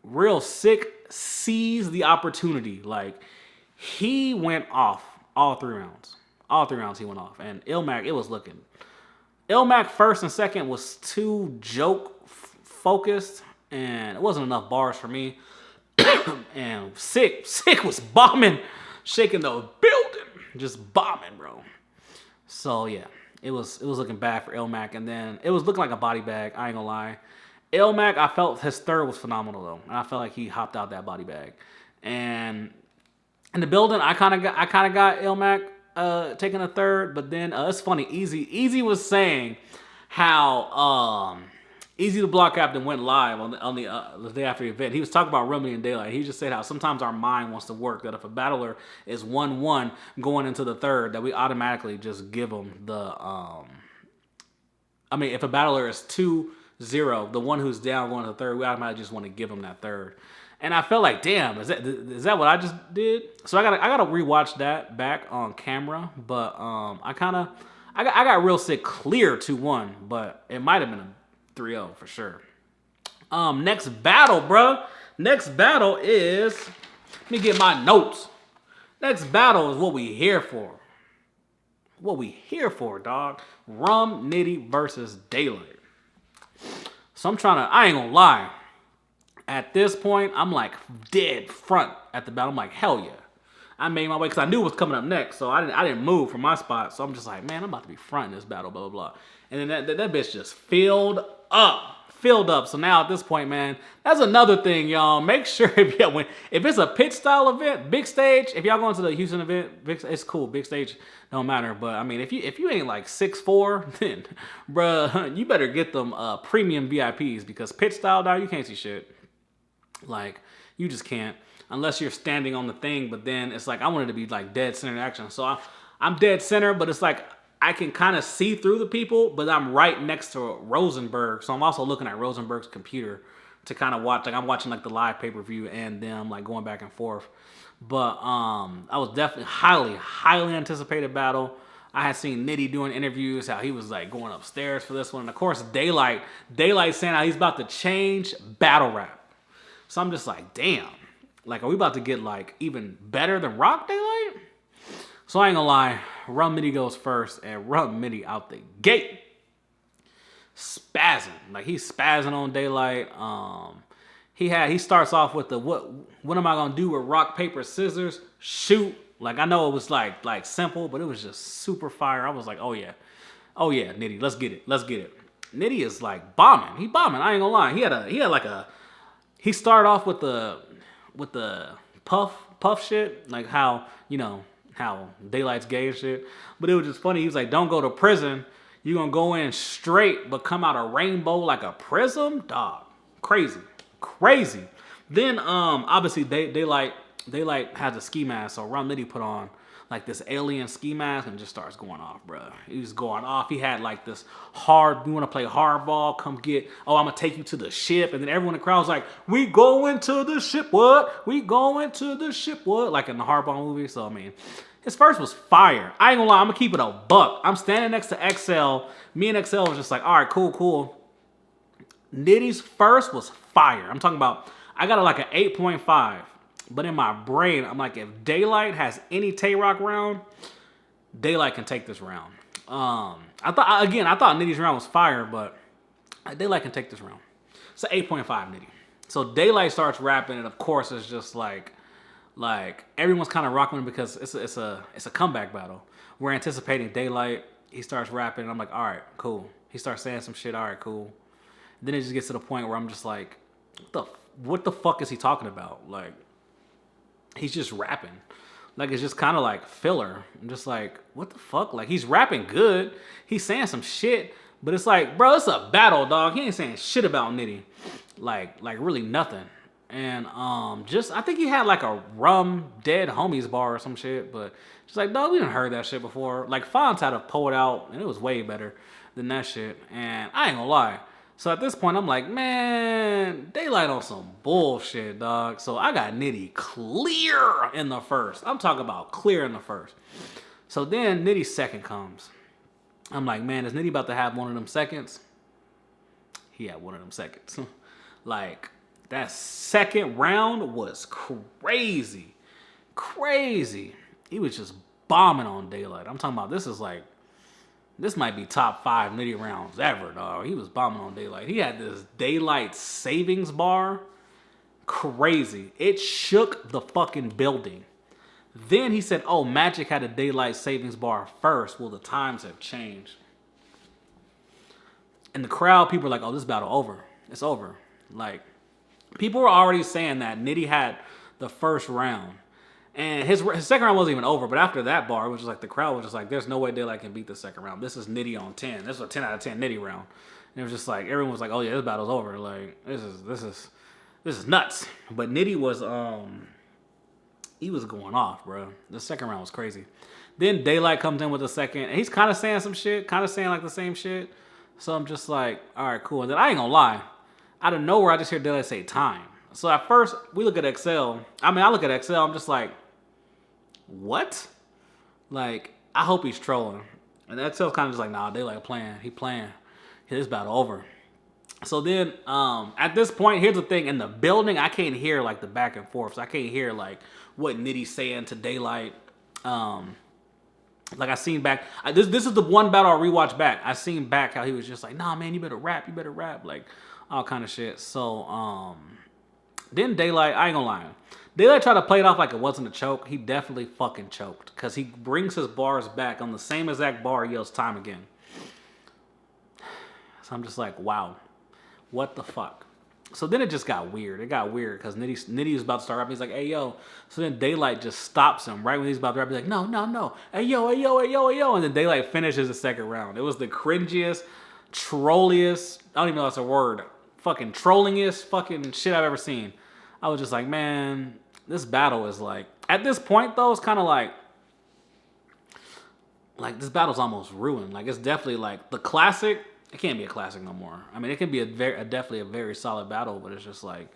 Real Sick seized the opportunity. Like, he went off all 3 rounds. All 3 rounds he went off. And Ilmac, it was looking Ilmac first and second was too joke focused, and it wasn't enough bars for me. And Sick was bombing, shaking the building, just bombing, bro. So yeah, it was looking bad for Ilmac, and then it was looking like a body bag. I ain't gonna lie. Ilmac, I felt his third was phenomenal though, and I felt like he hopped out that body bag. And in the building, I kind of got Ilmac taking a third, but then it's funny. Easy was saying how Easy the Block Captain went live on the day after the event. He was talking about Rum Nitty and Daylyt. He just said how sometimes our mind wants to work, that if a battler is 1-1 going into the third, that we automatically just give them the if a battler is 2-0, the one who's down going to the third, we automatically just want to give them that third. And I felt like, damn, is that what I just did? So I gotta rewatch that back on camera. But I got real sick clear 2-1, but it might have been a 3-0 for sure. Next battle, bro. Next battle is, let me get my notes. Next battle is what we here for. What we here for, dog. Rum Nitty versus Daylyt. So I ain't gonna lie. At this point, I'm like dead front at the battle. I'm like, hell yeah. I made my way because I knew what was coming up next. So I didn't move from my spot. So I'm just like, man, I'm about to be front in this battle, blah, blah, blah. And then that bitch just filled up. So now at this point, man, that's another thing, y'all. Make sure if it's a pit style event, big stage, if y'all going to the Houston event, it's cool. Big stage don't matter. But I mean, if you ain't like 6'4", then bruh, you better get them premium VIPs, because pit style, dog, you can't see shit. Like, you just can't unless you're standing on the thing. But then it's like I wanted to be like dead center action, so I'm dead center, but it's like I can kind of see through the people, but I'm right next to Rosenberg, so I'm also looking at Rosenberg's computer to kind of watch. Like, I'm watching like the live pay-per-view and them like going back and forth. But I was definitely highly anticipated battle. I had seen Nitty doing interviews, how he was like going upstairs for this one, and of course Daylyt saying how he's about to change battle rap. So I'm just like, damn, like, are we about to get like even better than Rock Daylyt? So I ain't gonna lie, Rum Nitty goes first, and Rum Nitty out the gate spazzing. Like, he's spazzing on Daylyt. He starts off with the what am I gonna do with rock, paper, scissors, shoot. Like, I know it was like simple, but it was just super fire. I was like, oh yeah, Nitty, let's get it. Nitty is like bombing. He bombing. I ain't gonna lie. He started off with the puff shit, like how Daylight's gay and shit. But it was just funny. He was like, don't go to prison. You're gonna go in straight, but come out a rainbow like a prism? Dog. Crazy. Then obviously Daylyt has a ski mask, so Rum Nitty put on like this alien ski mask and just starts going off, bro. He was going off. He had like this we want to play hardball, I'm gonna take you to the ship. And then everyone in the crowd was like, we going to the ship, what? We going to the ship, what? Like in the hardball movie. So I mean, his first was fire. I ain't gonna lie, I'm gonna keep it a buck. I'm standing next to XL. Me and XL was just like, all right, cool. Nitty's first was fire. I'm talking about, I got like an 8.5. But in my brain, I'm like, if Daylyt has any Tay-Rock round, Daylyt can take this round. I thought Nitty's round was fire, but Daylyt can take this round. It's an 8.5 Nitty. So Daylyt starts rapping, and of course it's just like everyone's kind of rocking because it's a comeback battle. We're anticipating Daylyt. He starts rapping, and I'm like, all right, cool. He starts saying some shit, all right, cool. Then it just gets to the point where I'm just like, what the fuck is he talking about? Like, he's just rapping. Like, it's just kind of like filler. I'm just like, what the fuck? Like, he's rapping good. He's saying some shit. But it's like, bro, it's a battle, dog. He ain't saying shit about Nitty. Like really nothing. And I think he had like a Rum Dead Homies bar or some shit. But just like, dog, we done heard that shit before. Like, Fonz had a Pull It Out, and it was way better than that shit. And I ain't gonna lie. So at this point, I'm like, man, Daylyt on some bullshit, dog. So I got Nitty clear in the first. I'm talking about clear in the first. So then Nitty's second comes. I'm like, man, is Nitty about to have one of them seconds? He had one of them seconds. Like, that second round was crazy. He was just bombing on Daylyt. I'm talking about, this is This might be top 5 Nitty rounds ever, dog. He was bombing on Daylyt. He had this Daylyt savings bar. Crazy. It shook the fucking building. Then he said, oh, Magic had a Daylyt savings bar first. Well, the times have changed. And the crowd, people are like, oh, this battle over. It's over. Like, people were already saying that Nitty had the first round. And his second round wasn't even over. But after that bar, it was just like the crowd was just like, there's no way Daylyt can beat the second round. This is Nitty on 10. This is a 10 out of 10 Nitty round. And it was just like, everyone was like, oh yeah, this battle's over. Like, this is nuts. But Nitty was he was going off, bro. The second round was crazy. Then Daylyt comes in with the second, and he's kind of saying some shit, kind of saying like the same shit. So I'm just like, all right, cool. And then I ain't gonna lie, out of nowhere, I just hear Daylyt say time. So at first, we look at Excel. I look at Excel, I'm just like, what? Like, I hope he's trolling. And Excel's kind of just like, nah, Daylyt playing. He playing. This battle over. So then, at this point, here's the thing. In the building, I can't hear, like, the back and forth. So I can't hear, like, what Nitty's saying to Daylyt. Like, I seen back. This is the one battle I rewatched back. I seen back how he was just like, nah, man, you better rap. Like, all kind of shit. So, then Daylyt, I ain't gonna lie. Daylyt tried to play it off like it wasn't a choke. He definitely fucking choked. Because he brings his bars back on the same exact bar, yells time again. So I'm just like, wow. What the fuck? So then it just got weird. It got weird because Nitty was about to start rapping. He's like, hey, yo. So then Daylyt just stops him right when he's about to rap. He's like, no. Hey, yo. And then Daylyt finishes the second round. It was the cringiest, trolliest, I don't even know if that's a word, fucking trollingest fucking shit I've ever seen. I was just like, man, this battle is like, at this point though, it's kind of like this battle's almost ruined. Like, it's definitely like the classic. It can't be a classic no more. I mean, it can be definitely a very solid battle, but it's just like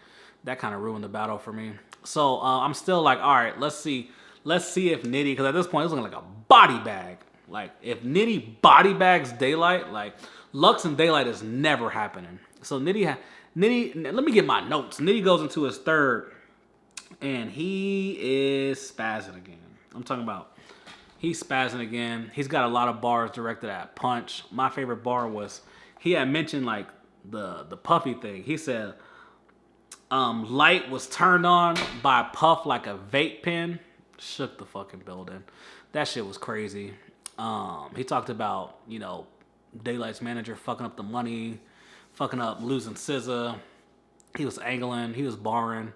that kind of ruined the battle for me. So I'm still like, all right, let's see if Nitty, because at this point it's looking like a body bag. Like, if Nitty body bags Daylyt, like Lux and Daylyt is never happening. So Nitty, let me get my notes. Nitty goes into his third, and he is spazzing again. I'm talking about. He's spazzing again. He's got a lot of bars directed at Punch. My favorite bar was, he had mentioned like the Puffy thing. He said, light was turned on by Puff like a vape pen. Shook the fucking building. That shit was crazy. He talked about, you know, Daylight's manager fucking up the money, fucking up losing SZA. He was angling. He was barring.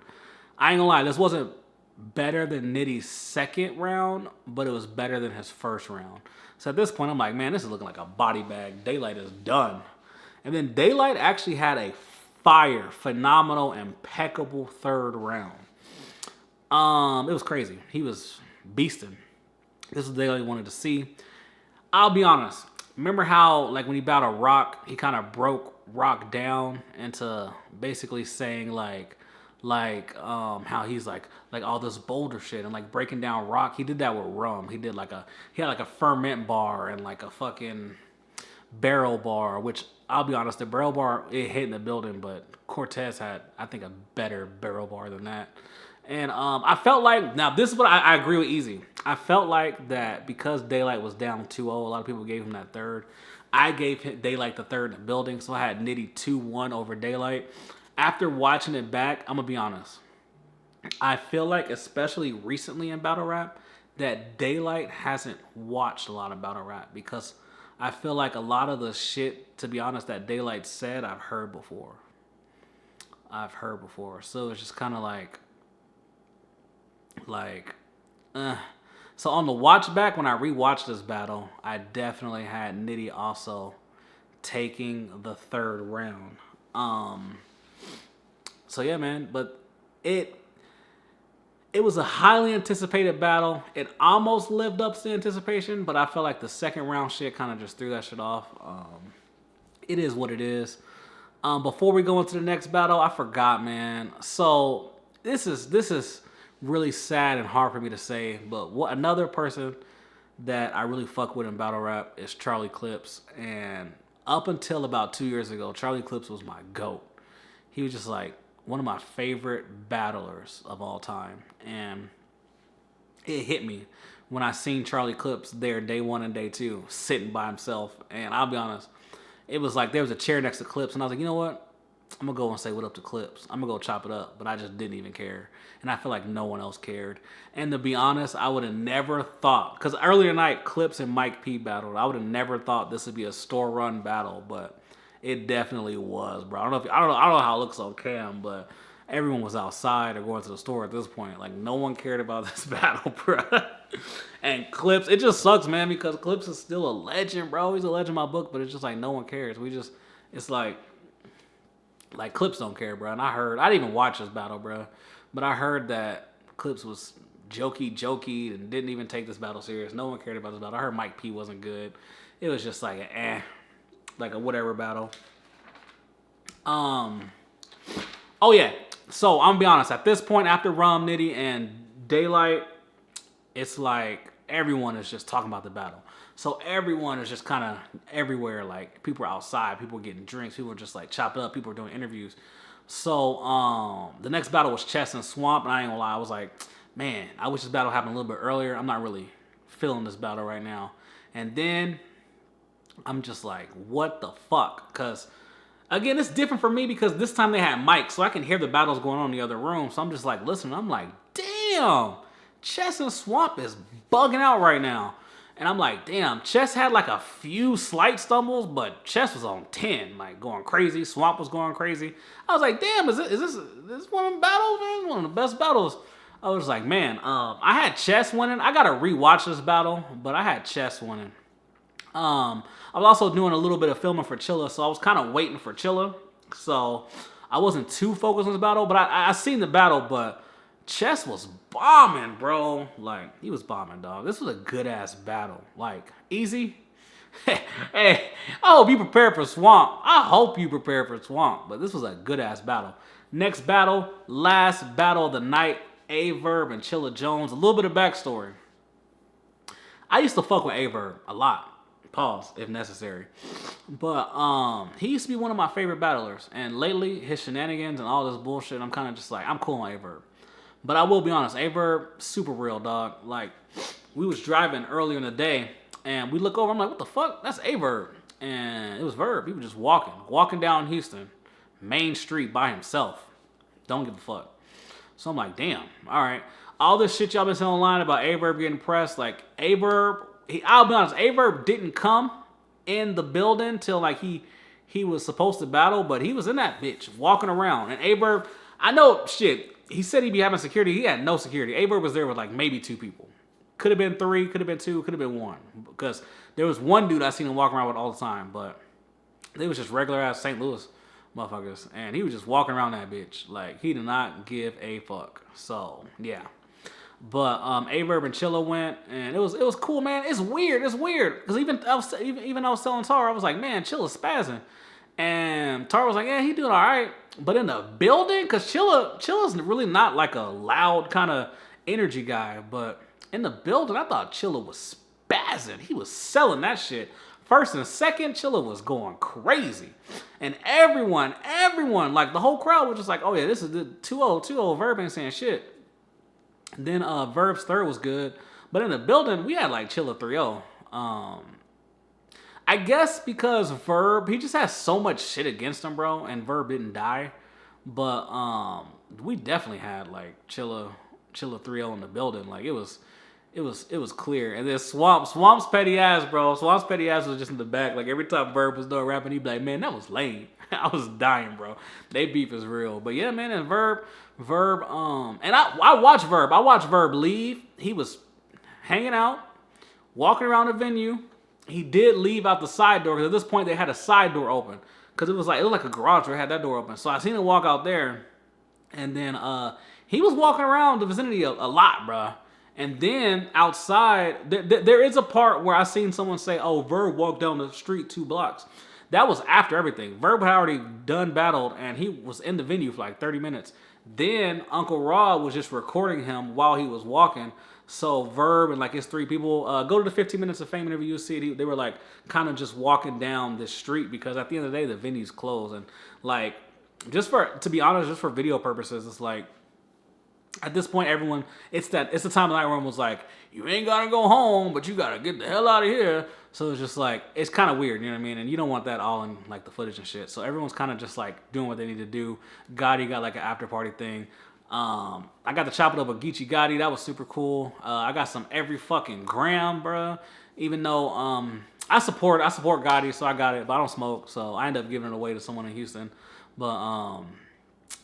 I ain't gonna lie, this wasn't better than Nitty's second round, but it was better than his first round. So at this point, I'm like, man, this is looking like a body bag. Daylyt is done. And then Daylyt actually had a fire, phenomenal, impeccable third round. It was crazy. He was beasting. This is what Daylyt wanted to see. I'll be honest. Remember how, like, when he battled Rock, he kind of broke Rock down into basically saying how he's like all this boulder shit and like breaking down Rock. He did that with Rum. He had like a ferment bar and like a fucking barrel bar, which I'll be honest, the barrel bar, it hit in the building, but Cortez had, I think, a better barrel bar than that. And I felt like, now this is what I agree with Easy. I felt like that because Daylyt was down 2-0, a lot of people gave him that third. I gave Daylyt the third in the building, so I had Nitty 2-1 over Daylyt. After watching it back, I'm going to be honest. I feel like, especially recently in battle rap, that Daylyt hasn't watched a lot of battle rap because I feel like a lot of the shit, to be honest, that Daylyt said, I've heard before. So it's just kind of So on the watch back, when I rewatched this battle, I definitely had Nitty also taking the third round. So yeah, man, but it was a highly anticipated battle. It almost lived up to the anticipation, but I felt like the second round shit kind of just threw that shit off. It is what it is. Before we go into the next battle, I forgot, man. So this is really sad and hard for me to say, but another person that I really fuck with in battle rap is Charlie Clips. And up until about 2 years ago, Charlie Clips was my GOAT. He was just like one of my favorite battlers of all time. And it hit me when I seen Charlie Clips there day 1 and day 2 sitting by himself. And I'll be honest, it was like there was a chair next to Clips, and I was like, you know what? I'm going to go and say what up to Clips. I'm going to go chop it up. But I just didn't even care. And I feel like no one else cared. And to be honest, I would have never thought, because earlier tonight, Clips and Mike P battled. I would have never thought this would be a store run battle, but it definitely was, bro. I don't know how it looks on cam, but everyone was outside or going to the store at this point. Like, no one cared about this battle, bro. And Clips, it just sucks, man, because Clips is still a legend, bro. He's a legend in my book, but it's just like no one cares. It's like Clips don't care, bro. And I didn't even watch this battle, bro, but I heard that Clips was jokey and didn't even take this battle serious. No one cared about this battle. I heard Mike P wasn't good. It was just like like a whatever battle. Oh yeah. So I'm gonna be honest. At this point, after Rum Nitty and Daylyt, it's like everyone is just talking about the battle. So everyone is just kind of everywhere. Like, people are outside, people are getting drinks, people are just like chopped up, people are doing interviews. So the next battle was Chess and Swamp, and I ain't gonna lie, I was like, man, I wish this battle happened a little bit earlier. I'm not really feeling this battle right now. And then I'm just like, what the fuck? Because again, it's different for me because this time they had mics, so I can hear the battles going on in the other room. So I'm just like, listening. I'm like, damn, Chess and Swamp is bugging out right now. And I'm like, damn, Chess had like a few slight stumbles, but Chess was on 10, like going crazy. Swamp was going crazy. I was like, damn, is this one of the battles, man? One of the best battles. I was like, man, I had Chess winning. I gotta rewatch this battle, but I had Chess winning. I was also doing a little bit of filming for Chilla, so I was kind of waiting for Chilla. So I wasn't too focused on this battle, but I seen the battle, but Chess was bombing, bro. Like, he was bombing, dog. This was a good-ass battle. Like, easy. Hey, I hope you prepared for Swamp. I hope you prepared for Swamp, but this was a good-ass battle. Next battle, last battle of the night, Averb and Chilla Jones. A little bit of backstory. I used to fuck with Averb a lot. Pause, if necessary. But he used to be one of my favorite battlers. And lately, his shenanigans and all this bullshit, I'm kind of just like, I'm cool on Averb. But I will be honest, Averb, super real, dog. Like, we was driving earlier in the day, and we look over, I'm like, what the fuck? That's Averb. And it was Verb. He was just walking down Houston, Main Street by himself. Don't give a fuck. So I'm like, damn, all right. All this shit y'all been saying online about Averb getting pressed, like, Averb, I'll be honest, Averb didn't come in the building till like he was supposed to battle, but he was in that bitch walking around. And Averb, I know shit. He said he'd be having security. He had no security. Averb was there with like maybe 2 people. Could have been 3, could have been 2, could have been 1. Because there was one dude I seen him walking around with all the time, but they was just regular ass St. Louis motherfuckers, and he was just walking around that bitch like he did not give a fuck. So yeah. But Averb and Chilla went, and it was cool, man. It's weird, because even I was telling Tara, I was like, man, Chilla's spazzing, and Tara was like, yeah, he doing all right. But in the building, because Chilla's really not like a loud kind of energy guy, but in the building, I thought Chilla was spazzing. He was selling that shit. First and second, Chilla was going crazy, and everyone, like the whole crowd was just like, oh yeah, this is the 2-0 Verb ain't saying shit. Then Verb's third was good. But in the building, we had like Chilla 3-0. I guess because Verb, he just has so much shit against him, bro. And Verb didn't die. But we definitely had like Chilla 3-0 in the building. Like it was clear. And then Swamp's petty ass, bro. Swamp's petty ass was just in the back. Like every time Verb was done rapping, he'd be like, man, that was lame. I was dying, bro. They beef is real. But yeah, man, and Verb, and I watched Verb. I watched Verb leave. He was hanging out, walking around the venue. He did leave out the side door, because at this point they had a side door open. Because it looked like a garage door, had that door open. So I seen him walk out there. And then he was walking around the vicinity a lot, bro. And then outside, there is a part where I seen someone say, oh, Verb walked down the street 2 blocks. That was after everything. Verb had already done battled, and he was in the venue for like 30 minutes. Then Uncle Rod was just recording him while he was walking. So Verb and like his 3 people, go to the 15 Minutes of Fame interview, you'll see they were like kind of just walking down this street, because at the end of the day, the venue's closed. And like, to be honest, just for video purposes, it's like, At this point, everyone, it's the time of night where everyone was like, you ain't gotta go home, but you gotta get the hell out of here. So it's just like, it's kind of weird, you know what I mean? And you don't want that all in like the footage and shit. So everyone's kind of just like doing what they need to do. Gotti got like an after party thing. I got to chop it up with Geechee Gotti. That was super cool. I got some every fucking gram, bro. Even though I support Gotti, so I got it, but I don't smoke, so I ended up giving it away to someone in Houston. But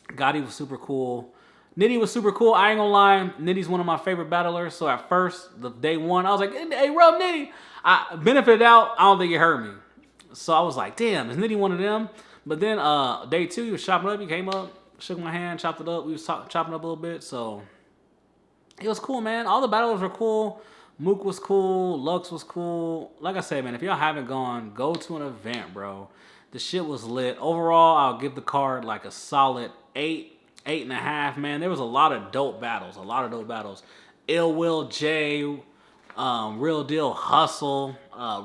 Gotti was super cool. Nitty was super cool. I ain't gonna lie. Nitty's one of my favorite battlers. So at first, the day one, I was like, hey, Rum Nitty. I benefited out. I don't think it hurt me. So I was like, damn, is Nitty one of them? But then day two, he was chopping up. He came up, shook my hand, chopped it up. We was chopping up a little bit. So it was cool, man. All the battlers were cool. Mook was cool. Lux was cool. Like I said, man, if y'all haven't gone, go to an event, bro. The shit was lit. Overall, I'll give the card like a solid 8.5, man. There was a lot of dope battles. Ill Will J, Real Deal Hustle,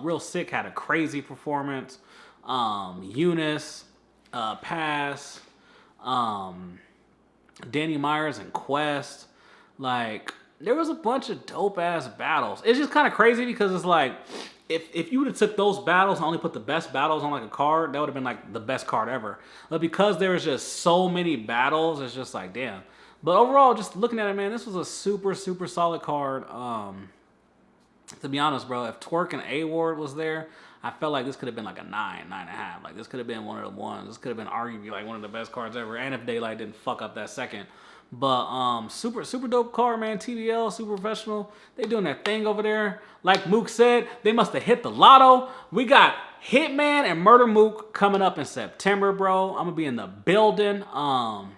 Real Sick had a crazy performance. Eunice, Pass, Danny Myers and Quest. Like, there was a bunch of dope ass battles. It's just kind of crazy because it's like, if you would have took those battles and only put the best battles on like a card, that would have been like the best card ever. But because there was just so many battles, it's just like, damn. But overall, just looking at it, man, this was a super, super solid card. To be honest, bro, if Twerk and A-Ward was there, I felt like this could have been like a 9.5. Like, this could have been one of the ones. This could have been arguably like one of the best cards ever. And if Daylyt didn't fuck up that second. But super, super dope card, man. TDL, super professional. They doing their thing over there. Like Mook said, they must have hit the lotto. We got Hitman and Murda Mook coming up in September, bro. I'm gonna be in the building. And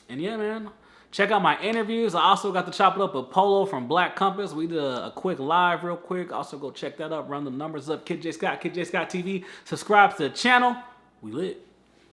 yeah, man. Check out my interviews. I also got to chop it up with Polo from Black Compass. We did a quick live real quick. Also go check that up. Run the numbers up. Kid J Scott TV. Subscribe to the channel. We lit.